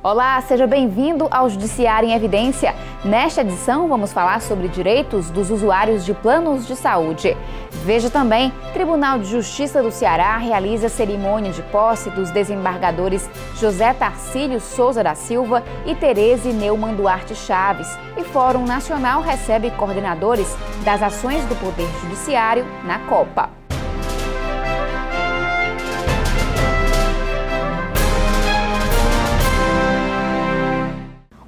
Olá, seja bem-vindo ao Judiciário em Evidência. Nesta edição, vamos falar sobre direitos dos usuários de planos de saúde. Veja também, Tribunal de Justiça do Ceará realiza cerimônia de posse dos desembargadores José Tarcílio Souza da Silva e Tereze Neumann Duarte Chaves. E Fórum Nacional recebe coordenadores das ações do Poder Judiciário na Copa.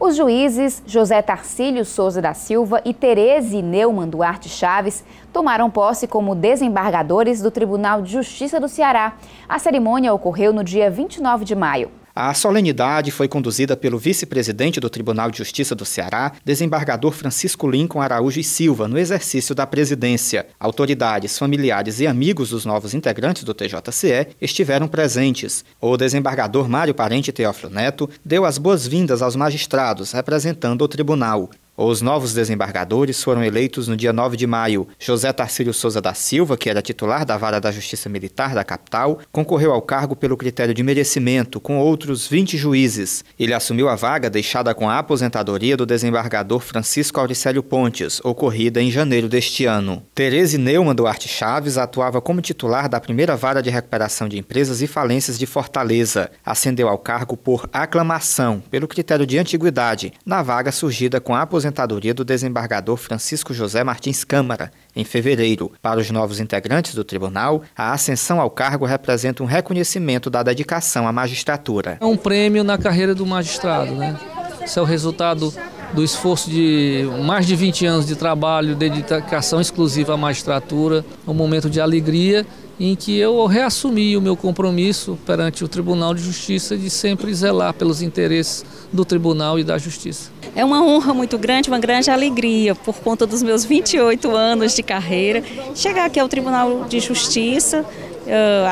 Os juízes José Tarcílio Souza da Silva e Tereze Neumann Duarte Chaves tomaram posse como desembargadores do Tribunal de Justiça do Ceará. A cerimônia ocorreu no dia 29 de maio. A solenidade foi conduzida pelo vice-presidente do Tribunal de Justiça do Ceará, desembargador Francisco Lincoln Araújo e Silva, no exercício da presidência. Autoridades, familiares e amigos dos novos integrantes do TJCE estiveram presentes. O desembargador Mário Parente Teófilo Neto deu as boas-vindas aos magistrados, representando o tribunal. Os novos desembargadores foram eleitos no dia 9 de maio. José Tarcílio Souza da Silva, que era titular da Vara da Justiça Militar da capital, concorreu ao cargo pelo critério de merecimento, com outros 20 juízes. Ele assumiu a vaga deixada com a aposentadoria do desembargador Francisco Auricélio Pontes, ocorrida em janeiro deste ano. Tereze Neumann Duarte Chaves atuava como titular da primeira Vara de Recuperação de Empresas e Falências de Fortaleza. Ascendeu ao cargo por aclamação, pelo critério de antiguidade, na vaga surgida com a aposentadoria do desembargador Francisco José Martins Câmara, em fevereiro. Para os novos integrantes do tribunal, a ascensão ao cargo representa um reconhecimento da dedicação à magistratura. É um prêmio na carreira do magistrado, né? Isso é o resultado do esforço de mais de 20 anos de trabalho, dedicação exclusiva à magistratura, um momento de alegria em que eu reassumi o meu compromisso perante o Tribunal de Justiça de sempre zelar pelos interesses do Tribunal e da Justiça. É uma honra muito grande, uma grande alegria, por conta dos meus 28 anos de carreira, chegar aqui ao Tribunal de Justiça,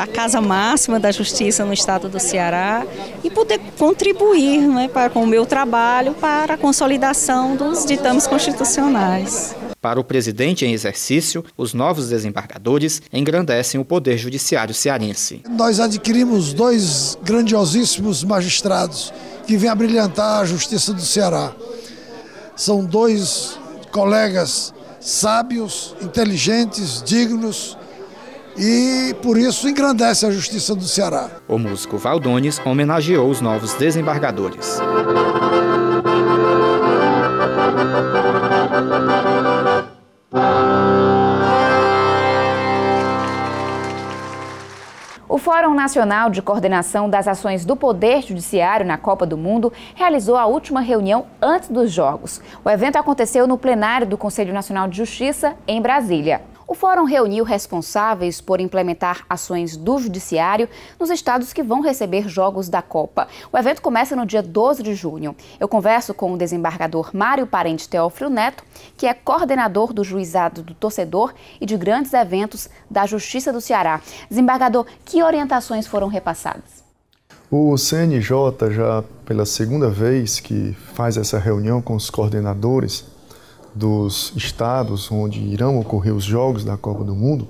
a casa máxima da justiça no estado do Ceará, e poder contribuir, né, com o meu trabalho para a consolidação dos ditames constitucionais. Para o presidente em exercício, os novos desembargadores engrandecem o Poder Judiciário cearense. Nós adquirimos dois grandiosíssimos magistrados que vêm a brilhantar a Justiça do Ceará. São dois colegas sábios, inteligentes, dignos e, por isso, engrandece a Justiça do Ceará. O músico Valdones homenageou os novos desembargadores. O Fórum Nacional de Coordenação das Ações do Poder Judiciário na Copa do Mundo realizou a última reunião antes dos Jogos. O evento aconteceu no plenário do Conselho Nacional de Justiça, em Brasília. O Fórum reuniu responsáveis por implementar ações do Judiciário nos estados que vão receber jogos da Copa. O evento começa no dia 12 de junho. Eu converso com o desembargador Mário Parente Teófilo Neto, que é coordenador do Juizado do Torcedor e de grandes eventos da Justiça do Ceará. Desembargador, que orientações foram repassadas? O CNJ, já pela segunda vez que faz essa reunião com os coordenadores dos estados onde irão ocorrer os Jogos da Copa do Mundo,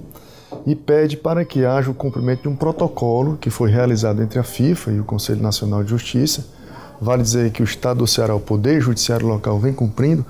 e pede para que haja o cumprimento de um protocolo que foi realizado entre a FIFA e o Conselho Nacional de Justiça. Vale dizer que o Estado do Ceará, o Poder Judiciário Local, vem cumprindo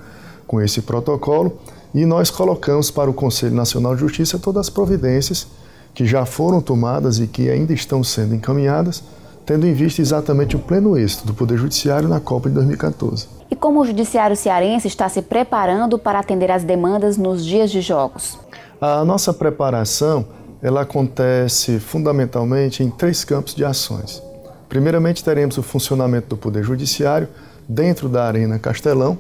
com esse protocolo, e nós colocamos para o Conselho Nacional de Justiça todas as providências que já foram tomadas e que ainda estão sendo encaminhadas, tendo em vista exatamente o pleno êxito do Poder Judiciário na Copa de 2014. E como o Judiciário cearense está se preparando para atender às demandas nos dias de jogos? A nossa preparação, ela acontece fundamentalmente em 3 campos de ações. Primeiramente, teremos o funcionamento do Poder Judiciário dentro da Arena Castelão,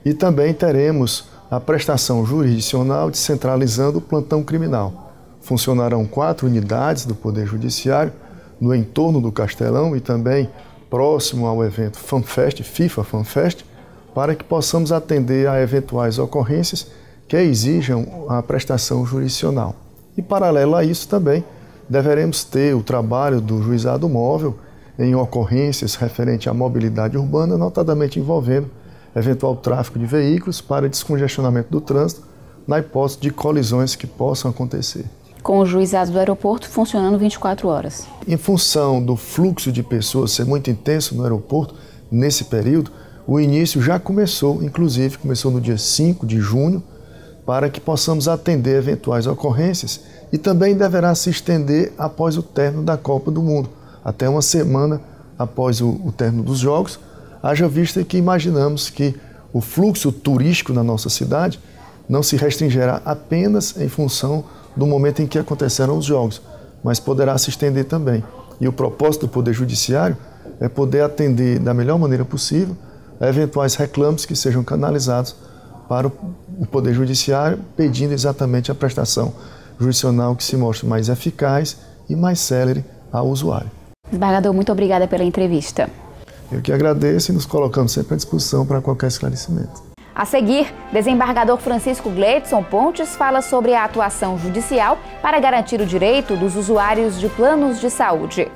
e também teremos a prestação jurisdicional descentralizando o plantão criminal. Funcionarão 4 unidades do Poder Judiciário no entorno do Castelão e também próximo ao evento FanFest, FIFA FanFest, para que possamos atender a eventuais ocorrências que exijam a prestação jurisdicional. E, paralelo a isso, também deveremos ter o trabalho do juizado móvel em ocorrências referentes à mobilidade urbana, notadamente envolvendo eventual tráfego de veículos para descongestionamento do trânsito, na hipótese de colisões que possam acontecer. Com o juizado do aeroporto funcionando 24 horas. Em função do fluxo de pessoas ser muito intenso no aeroporto, nesse período, o início já começou, inclusive começou no dia 5 de junho, para que possamos atender eventuais ocorrências e também deverá se estender após o término da Copa do Mundo, até uma semana após o término dos Jogos, haja vista que imaginamos que o fluxo turístico na nossa cidade não se restringirá apenas em função do momento em que aconteceram os Jogos, mas poderá se estender também. E o propósito do Poder Judiciário é poder atender da melhor maneira possível a eventuais reclames que sejam canalizados para o Poder Judiciário, pedindo exatamente a prestação jurisdicional que se mostre mais eficaz e mais célere ao usuário. Desembargador, muito obrigada pela entrevista. Eu que agradeço e nos colocamos sempre à disposição para qualquer esclarecimento. A seguir, desembargador Francisco Gleidson Pontes fala sobre a atuação judicial para garantir o direito dos usuários de planos de saúde.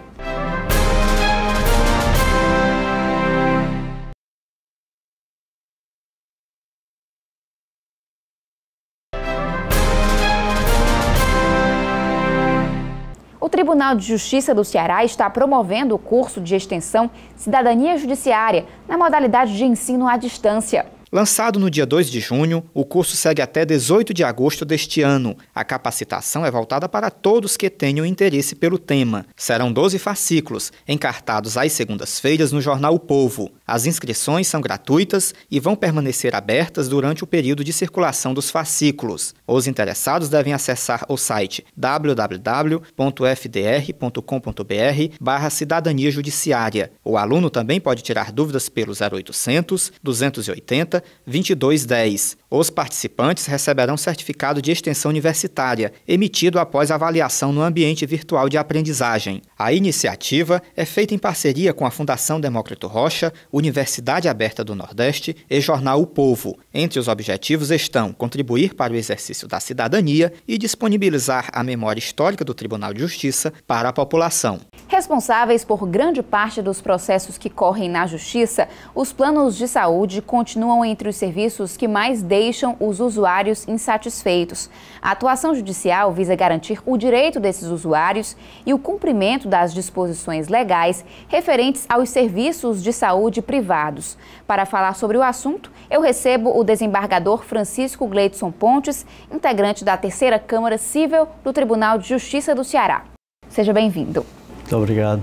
O Tribunal de Justiça do Ceará está promovendo o curso de extensão Cidadania Judiciária na modalidade de ensino à distância. Lançado no dia 2 de junho, o curso segue até 18 de agosto deste ano. A capacitação é voltada para todos que tenham interesse pelo tema. Serão 12 fascículos, encartados às segundas-feiras no jornal O Povo. As inscrições são gratuitas e vão permanecer abertas durante o período de circulação dos fascículos. Os interessados devem acessar o site www.fdr.com.br/cidadania judiciária. O aluno também pode tirar dúvidas pelo 0800 280 2210. Os participantes receberão certificado de extensão universitária, emitido após avaliação no ambiente virtual de aprendizagem. A iniciativa é feita em parceria com a Fundação Demócrito Rocha, Universidade Aberta do Nordeste e Jornal O Povo. Entre os objetivos estão contribuir para o exercício da cidadania e disponibilizar a memória histórica do Tribunal de Justiça para a população. Responsáveis por grande parte dos processos que correm na Justiça, os planos de saúde continuam entre os serviços que mais deixam os usuários insatisfeitos. A atuação judicial visa garantir o direito desses usuários e o cumprimento das disposições legais referentes aos serviços de saúde privados. Para falar sobre o assunto, eu recebo o desembargador Francisco Gleidson Pontes, integrante da 3ª Câmara Cível do Tribunal de Justiça do Ceará. Seja bem-vindo. Muito obrigado.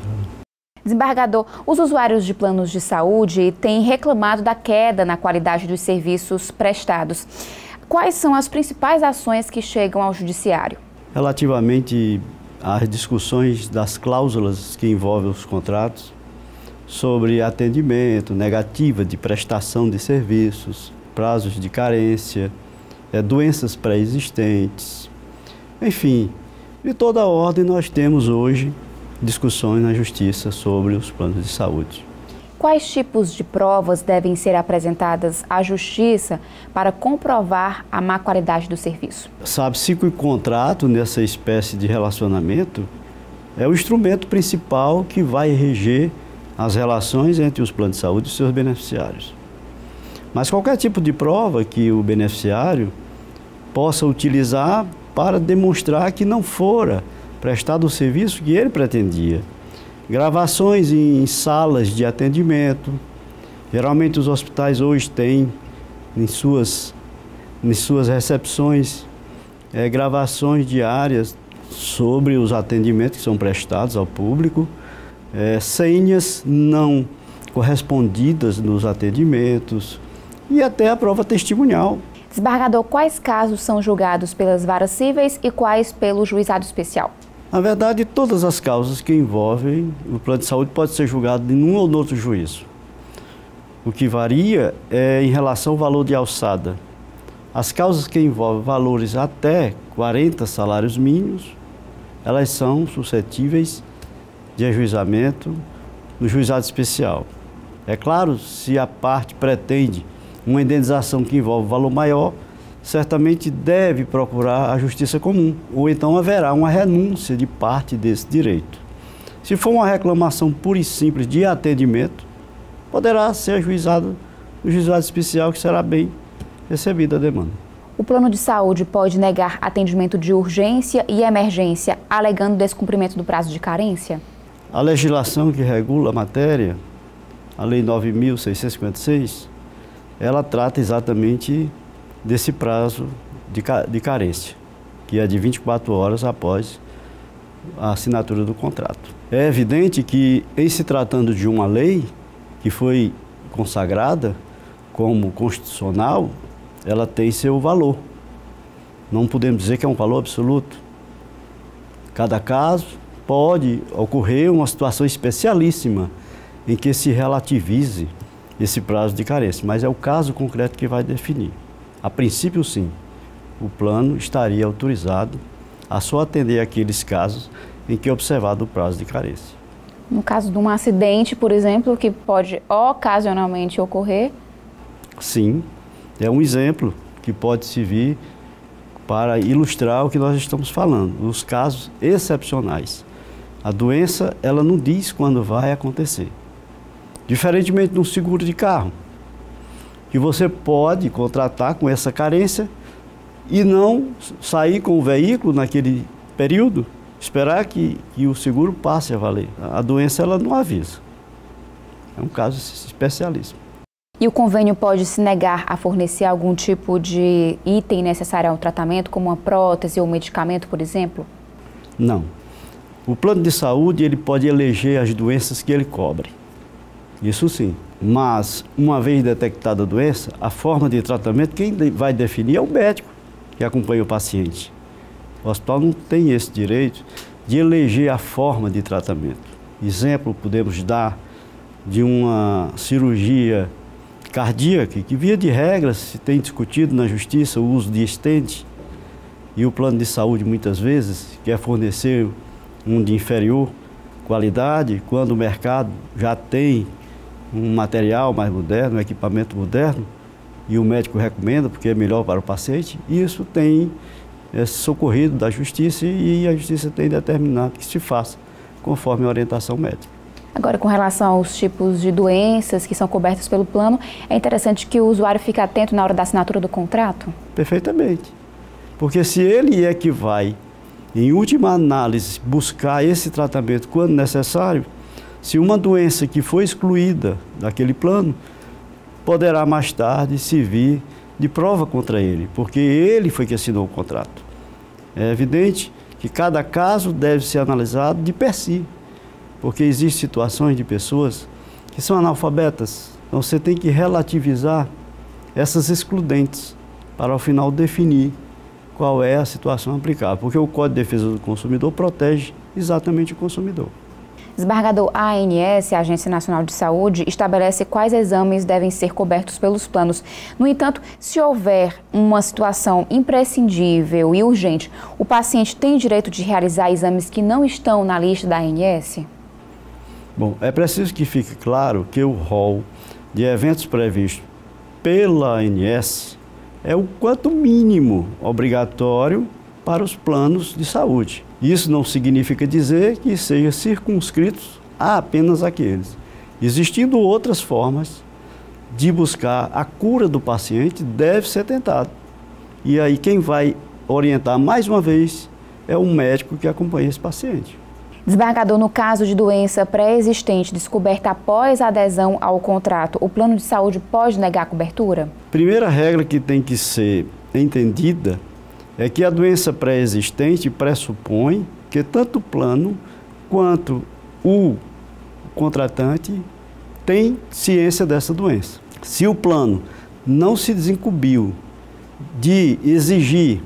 Desembargador, os usuários de planos de saúde têm reclamado da queda na qualidade dos serviços prestados. Quais são as principais ações que chegam ao Judiciário? Relativamente às discussões das cláusulas que envolvem os contratos, sobre atendimento, negativa de prestação de serviços, prazos de carência, doenças pré-existentes, enfim, de toda a ordem nós temos hoje discussões na Justiça sobre os planos de saúde. Quais tipos de provas devem ser apresentadas à Justiça para comprovar a má qualidade do serviço? Sabe-se que o contrato, nessa espécie de relacionamento, é o instrumento principal que vai reger as relações entre os planos de saúde e seus beneficiários. Mas qualquer tipo de prova que o beneficiário possa utilizar para demonstrar que não fora prestado o serviço que ele pretendia. Gravações em salas de atendimento. Geralmente os hospitais hoje têm em suas recepções gravações diárias sobre os atendimentos que são prestados ao público, senhas não correspondidas nos atendimentos e até a prova testemunhal. Desembargador, quais casos são julgados pelas varas cíveis e quais pelo juizado especial? Na verdade, todas as causas que envolvem o plano de saúde pode ser julgado em um ou no outro juízo. O que varia é em relação ao valor de alçada. As causas que envolvem valores até 40 salários mínimos, elas são suscetíveis de ajuizamento no juizado especial. É claro, se a parte pretende uma indenização que envolve valor maior, certamente deve procurar a justiça comum, ou então haverá uma renúncia de parte desse direito. Se for uma reclamação pura e simples de atendimento, poderá ser ajuizado no juizado especial, que será bem recebida a demanda. O plano de saúde pode negar atendimento de urgência e emergência, alegando descumprimento do prazo de carência? A legislação que regula a matéria a Lei 9.656, ela trata exatamente desse prazo de carência, que é de 24 horas após a assinatura do contrato. É evidente que, em se tratando de uma lei que foi consagrada como constitucional, ela tem seu valor. Não podemos dizer que é um valor absoluto. Cada caso pode ocorrer uma situação especialíssima em que se relativize esse prazo de carência, mas é o caso concreto que vai definir. A princípio, sim, o plano estaria autorizado a só atender aqueles casos em que é observado o prazo de carência. No caso de um acidente, por exemplo, que pode ocasionalmente ocorrer? Sim, é um exemplo que pode servir para ilustrar o que nós estamos falando, os casos excepcionais. A doença, ela não diz quando vai acontecer. Diferentemente de um seguro de carro, que você pode contratar com essa carência e não sair com o veículo naquele período, esperar que o seguro passe a valer. A doença, ela não avisa. É um caso especialíssimo. E o convênio pode se negar a fornecer algum tipo de item necessário ao tratamento, como uma prótese ou medicamento, por exemplo? Não. O plano de saúde, ele pode eleger as doenças que ele cobre. Isso sim. Mas, uma vez detectada a doença, a forma de tratamento, quem vai definir é o médico que acompanha o paciente. O hospital não tem esse direito de eleger a forma de tratamento. Exemplo, podemos dar de uma cirurgia cardíaca, que via de regra se tem discutido na justiça o uso de stent, e o plano de saúde muitas vezes quer fornecer um de inferior qualidade, quando o mercado já tem um material mais moderno, um equipamento moderno, e o médico recomenda porque é melhor para o paciente, e isso tem socorrido da justiça e a justiça tem determinado que se faça conforme a orientação médica. Agora, com relação aos tipos de doenças que são cobertas pelo plano, é interessante que o usuário fique atento na hora da assinatura do contrato? Perfeitamente. Porque se ele é que vai, em última análise, buscar esse tratamento quando necessário, se uma doença que foi excluída daquele plano, poderá mais tarde servir de prova contra ele, porque ele foi que assinou o contrato. É evidente que cada caso deve ser analisado de per si, porque existem situações de pessoas que são analfabetas. Então você tem que relativizar essas excludentes para ao final definir qual é a situação aplicável, porque o Código de Defesa do Consumidor protege exatamente o consumidor. Desembargador, a ANS, a Agência Nacional de Saúde, estabelece quais exames devem ser cobertos pelos planos. No entanto, se houver uma situação imprescindível e urgente, o paciente tem direito de realizar exames que não estão na lista da ANS? Bom, é preciso que fique claro que o rol de eventos previstos pela ANS é o quanto mínimo obrigatório para os planos de saúde. Isso não significa dizer que seja circunscritos a apenas aqueles. Existindo outras formas de buscar a cura do paciente, deve ser tentado. E aí quem vai orientar mais uma vez é o médico que acompanha esse paciente. Desembargador, no caso de doença pré-existente descoberta após a adesão ao contrato, o plano de saúde pode negar a cobertura? Primeira regra que tem que ser entendida é que a doença pré-existente pressupõe que tanto o plano quanto o contratante tem ciência dessa doença. Se o plano não se desincumbiu de exigir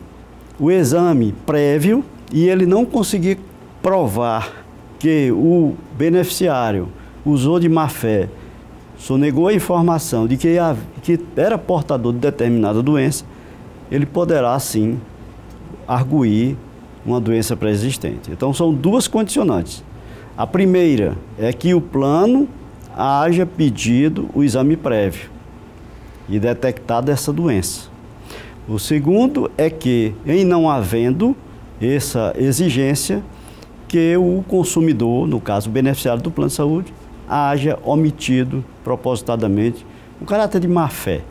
o exame prévio e ele não conseguir provar que o beneficiário usou de má-fé, sonegou a informação de que era portador de determinada doença, ele poderá sim arguir uma doença pré-existente. Então são duas condicionantes. A primeira é que o plano haja pedido o exame prévio e detectado essa doença. O segundo é que, em não havendo essa exigência, que o consumidor, no caso o beneficiário do plano de saúde, haja omitido propositadamente um caráter de má-fé.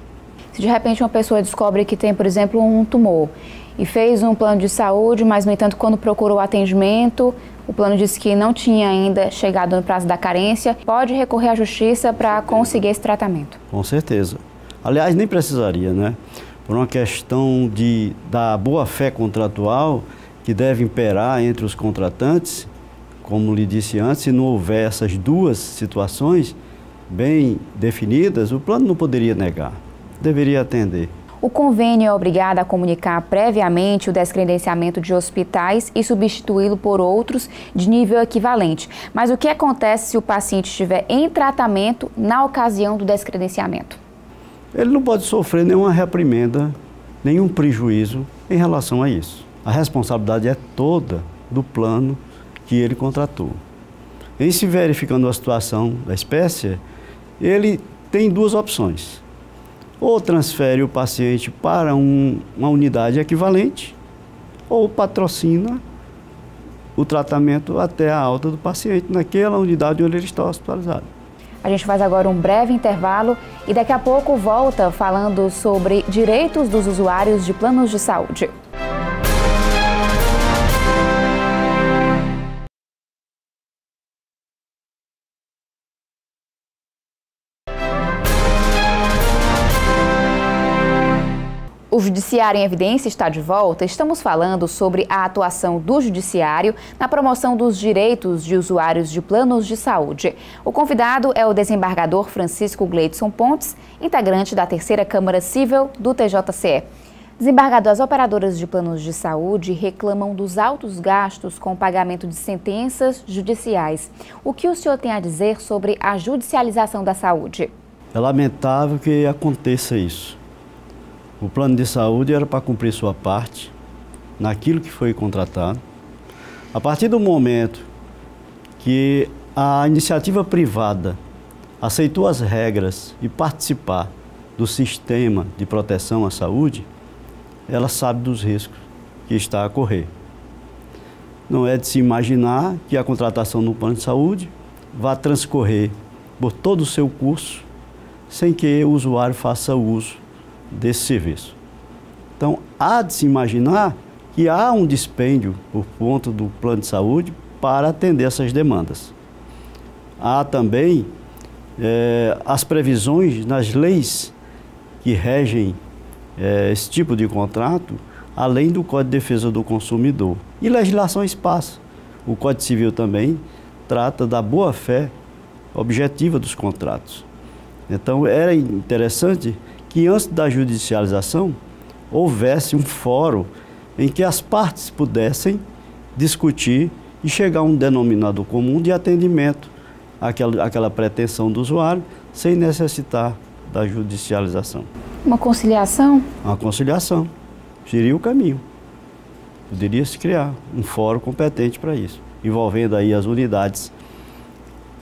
Se de repente uma pessoa descobre que tem, por exemplo, um tumor e fez um plano de saúde, mas, no entanto, quando procurou atendimento, o plano disse que não tinha ainda chegado no prazo da carência, pode recorrer à justiça para conseguir esse tratamento? Com certeza. Aliás, nem precisaria, né? Por uma questão da boa-fé contratual que deve imperar entre os contratantes, como lhe disse antes, se não houver essas duas situações bem definidas, o plano não poderia negar, deveria atender. O convênio é obrigado a comunicar previamente o descredenciamento de hospitais e substituí-lo por outros de nível equivalente. Mas o que acontece se o paciente estiver em tratamento na ocasião do descredenciamento? Ele não pode sofrer nenhuma reprimenda, nenhum prejuízo em relação a isso. A responsabilidade é toda do plano que ele contratou. Em se verificando a situação da espécie, ele tem duas opções. Ou transfere o paciente para uma unidade equivalente, ou patrocina o tratamento até a alta do paciente naquela unidade onde ele está hospitalizado. A gente faz agora um breve intervalo e daqui a pouco volta falando sobre direitos dos usuários de planos de saúde. O Judiciário em Evidência está de volta. Estamos falando sobre a atuação do Judiciário na promoção dos direitos de usuários de planos de saúde. O convidado é o desembargador Francisco Gleidson Pontes, integrante da Terceira Câmara Cível do TJCE. Desembargador, as operadoras de planos de saúde reclamam dos altos gastos com o pagamento de sentenças judiciais. O que o senhor tem a dizer sobre a judicialização da saúde? É lamentável que aconteça isso. O plano de saúde era para cumprir sua parte naquilo que foi contratado. A partir do momento que a iniciativa privada aceitou as regras e participar do sistema de proteção à saúde, ela sabe dos riscos que está a correr. Não é de se imaginar que a contratação do plano de saúde vá transcorrer por todo o seu curso sem que o usuário faça uso desse serviço. Então, há de se imaginar que há um dispêndio por conta do plano de saúde para atender essas demandas. Há também as previsões nas leis que regem esse tipo de contrato, além do Código de Defesa do Consumidor. E legislação esparsa. O Código Civil também trata da boa-fé objetiva dos contratos. Então, era interessante que antes da judicialização houvesse um fórum em que as partes pudessem discutir e chegar a um denominador comum de atendimento àquela pretensão do usuário, sem necessitar da judicialização. Uma conciliação? Uma conciliação. Seria o caminho. Poderia se criar um fórum competente para isso, envolvendo aí as unidades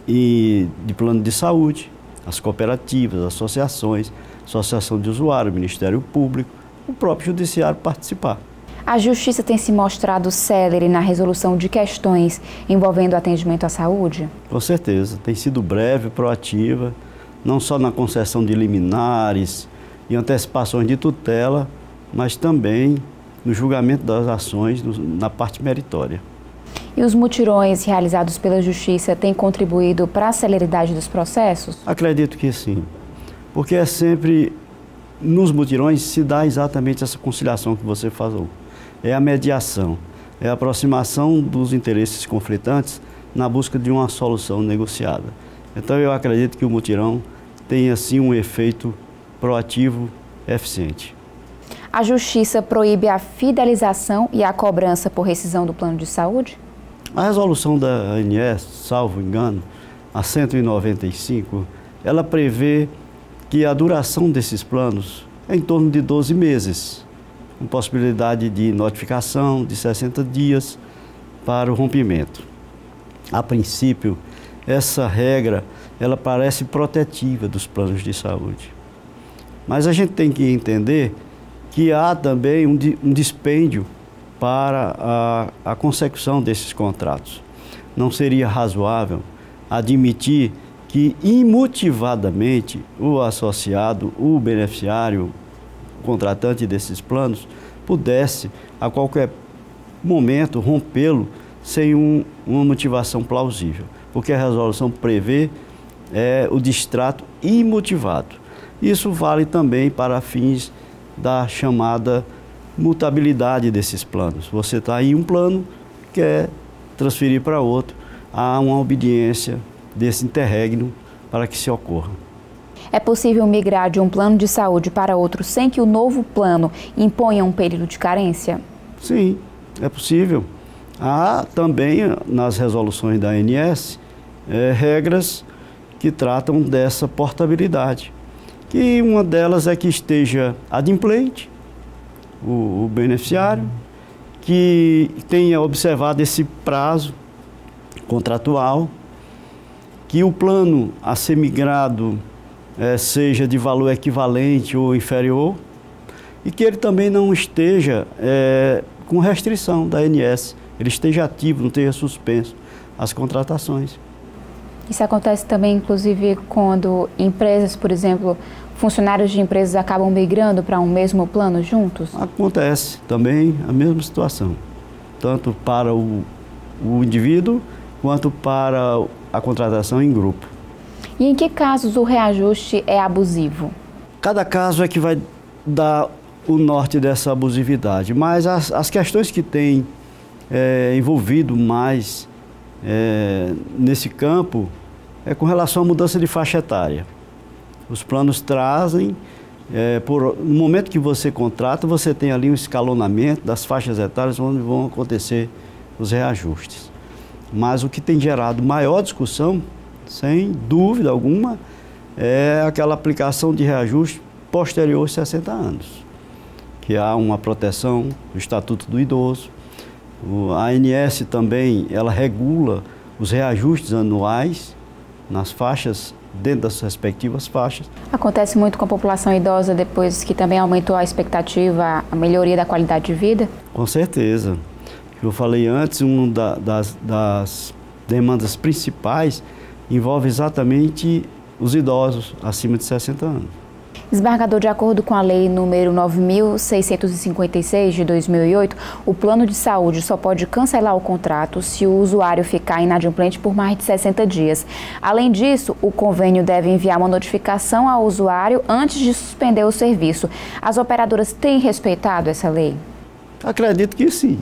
de plano de saúde, as cooperativas, as associações, associação de usuários, Ministério Público, o próprio Judiciário participar. A Justiça tem se mostrado célere na resolução de questões envolvendo o atendimento à saúde? Com certeza, tem sido breve, proativa, não só na concessão de liminares e antecipações de tutela, mas também no julgamento das ações na parte meritória. E os mutirões realizados pela Justiça têm contribuído para a celeridade dos processos? Acredito que sim, porque é sempre, nos mutirões, se dá exatamente essa conciliação que você falou. É a mediação, é a aproximação dos interesses conflitantes na busca de uma solução negociada. Então eu acredito que o mutirão tem assim um efeito proativo eficiente. A Justiça proíbe a fidelização e a cobrança por rescisão do plano de saúde? A resolução da ANS, salvo engano, a 195, ela prevê que a duração desses planos é em torno de 12 meses, com possibilidade de notificação de 60 dias para o rompimento. A princípio, essa regra, ela parece protetiva dos planos de saúde. Mas a gente tem que entender que há também um dispêndio para a consecução desses contratos. Não seria razoável admitir que imotivadamente o associado, o beneficiário, o contratante desses planos, pudesse, a qualquer momento, rompê-lo sem uma motivação plausível, porque a resolução prevê o distrato imotivado. Isso vale também para fins da chamada mutabilidade desses planos. Você está em um plano, quer transferir para outro, há uma obediência desse interregno para que se ocorra. É possível migrar de um plano de saúde para outro sem que o novo plano imponha um período de carência? Sim, é possível. Há também, nas resoluções da ANS, regras que tratam dessa portabilidade. Que uma delas é que esteja adimplente, o beneficiário, que tenha observado esse prazo contratual, que o plano a ser migrado seja de valor equivalente ou inferior, e que ele também não esteja com restrição da ANS, ele esteja ativo, não esteja suspenso as contratações. Isso acontece também, inclusive, quando empresas, por exemplo, funcionários de empresas acabam migrando para um mesmo plano juntos? Acontece também a mesma situação, tanto para o indivíduo quanto para a contratação em grupo. E em que casos o reajuste é abusivo? Cada caso é que vai dar o norte dessa abusividade, mas as questões que têm envolvido mais nesse campo é com relação à mudança de faixa etária. Os planos trazem, no momento que você contrata, você tem ali um escalonamento das faixas etárias onde vão acontecer os reajustes. Mas o que tem gerado maior discussão, sem dúvida alguma, é aquela aplicação de reajuste posterior aos 60 anos, que há uma proteção do Estatuto do Idoso. A ANS também, ela regula os reajustes anuais nas faixas, dentro das respectivas faixas. Acontece muito com a população idosa depois que também aumentou a expectativa, a melhoria da qualidade de vida? Com certeza. Eu falei antes, uma das demandas principais envolve exatamente os idosos acima de 60 anos. Desembargador, de acordo com a Lei número 9.656 de 2008, o plano de saúde só pode cancelar o contrato se o usuário ficar inadimplente por mais de 60 dias. Além disso, o convênio deve enviar uma notificação ao usuário antes de suspender o serviço. As operadoras têm respeitado essa lei? Acredito que sim,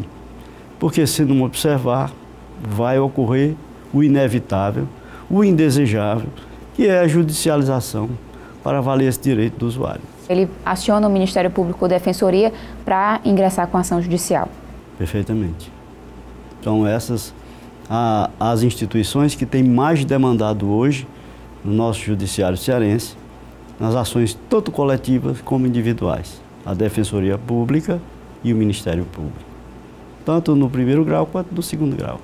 porque se não observar, vai ocorrer o inevitável, o indesejável, que é a judicialização para valer esse direito do usuário. Ele aciona o Ministério Público ou Defensoria para ingressar com ação judicial? Perfeitamente. Então essas as instituições que têm mais demandado hoje no nosso judiciário cearense, nas ações tanto coletivas como individuais, a Defensoria Pública e o Ministério Público, tanto no primeiro grau quanto no segundo grau.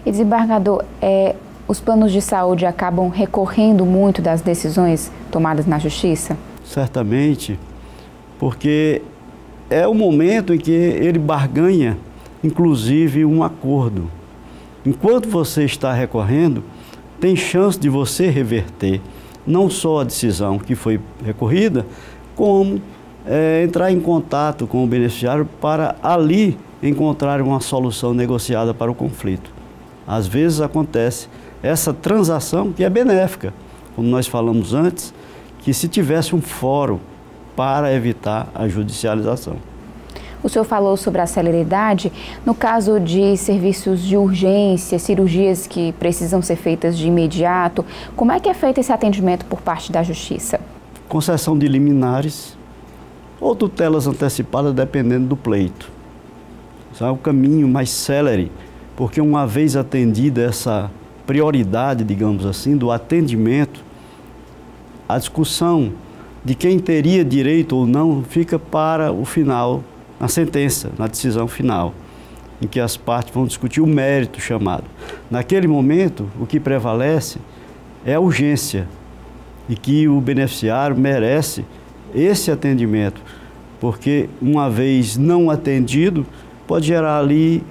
E desembargador, os planos de saúde acabam recorrendo muito das decisões tomadas na Justiça? Certamente, porque é o momento em que ele barganha, inclusive, um acordo. Enquanto você está recorrendo, tem chance de você reverter não só a decisão que foi recorrida, como entrar em contato com o beneficiário para ali encontrar uma solução negociada para o conflito. Às vezes acontece essa transação que é benéfica, como nós falamos antes, que se tivesse um fórum para evitar a judicialização. O senhor falou sobre a celeridade. No caso de serviços de urgência, cirurgias que precisam ser feitas de imediato, como é que é feito esse atendimento por parte da Justiça? Concessão de liminares ou tutelas antecipadas, dependendo do pleito. Isso é o caminho mais célere, porque uma vez atendida essa prioridade, digamos assim, do atendimento, a discussão de quem teria direito ou não fica para o final, na sentença, na decisão final, em que as partes vão discutir o mérito chamado. Naquele momento, o que prevalece é a urgência e que o beneficiário merece esse atendimento, porque uma vez não atendido, pode gerar ali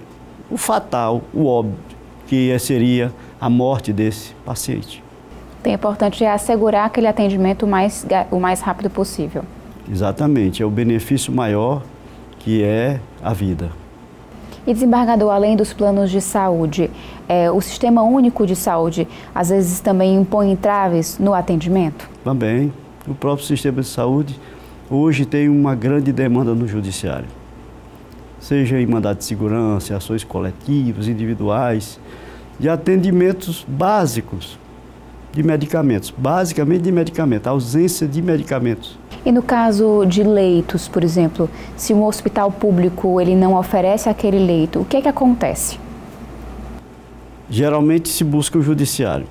o fatal, o óbvio, que seria a morte desse paciente. Então, é importante assegurar aquele atendimento o mais rápido possível. Exatamente, é o benefício maior que é a vida. E desembargador, além dos planos de saúde, o Sistema Único de Saúde às vezes também impõe entraves no atendimento? Também. O próprio sistema de saúde hoje tem uma grande demanda no judiciário. Seja em mandado de segurança, ações coletivas, individuais, de atendimentos básicos de medicamentos, basicamente de medicamentos, ausência de medicamentos. E no caso de leitos, por exemplo, se um hospital público ele não oferece aquele leito, o que é que acontece? Geralmente se busca o judiciário.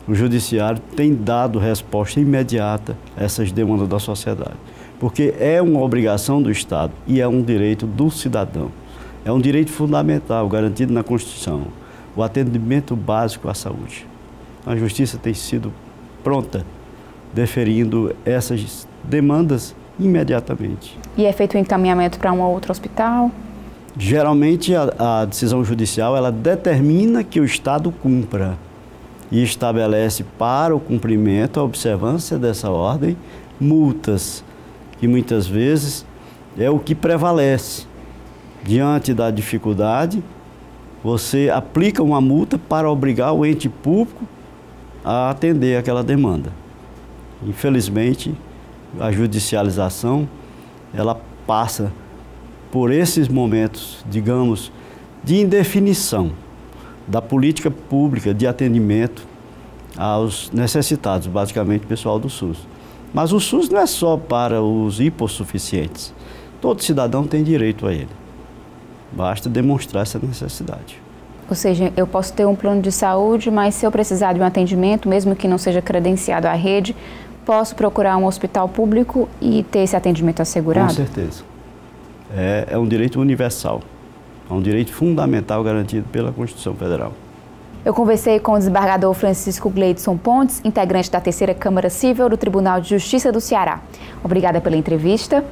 O judiciário tem dado resposta imediata a essas demandas da sociedade, porque é uma obrigação do Estado e é um direito do cidadão. É um direito fundamental garantido na Constituição, o atendimento básico à saúde. A Justiça tem sido pronta, deferindo essas demandas imediatamente. E é feito o encaminhamento para um outro hospital? Geralmente a decisão judicial ela determina que o Estado cumpra e estabelece para o cumprimento, a observância dessa ordem, multas, que muitas vezes é o que prevalece. Diante da dificuldade, você aplica uma multa para obrigar o ente público a atender aquela demanda. Infelizmente, a judicialização, ela passa por esses momentos, digamos, de indefinição da política pública de atendimento aos necessitados, basicamente o pessoal do SUS. Mas o SUS não é só para os hipossuficientes. Todo cidadão tem direito a ele. Basta demonstrar essa necessidade. Ou seja, eu posso ter um plano de saúde, mas se eu precisar de um atendimento, mesmo que não seja credenciado à rede, posso procurar um hospital público e ter esse atendimento assegurado? Com certeza. É um direito universal. É um direito fundamental garantido pela Constituição Federal. Eu conversei com o desembargador Francisco Gleidson Pontes, integrante da 3ª Câmara Civil do Tribunal de Justiça do Ceará. Obrigada pela entrevista.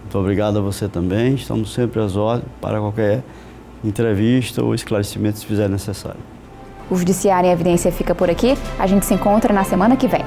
Muito obrigado a você também. Estamos sempre às ordens para qualquer entrevista ou esclarecimento se fizer necessário. O Judiciário em Evidência fica por aqui. A gente se encontra na semana que vem.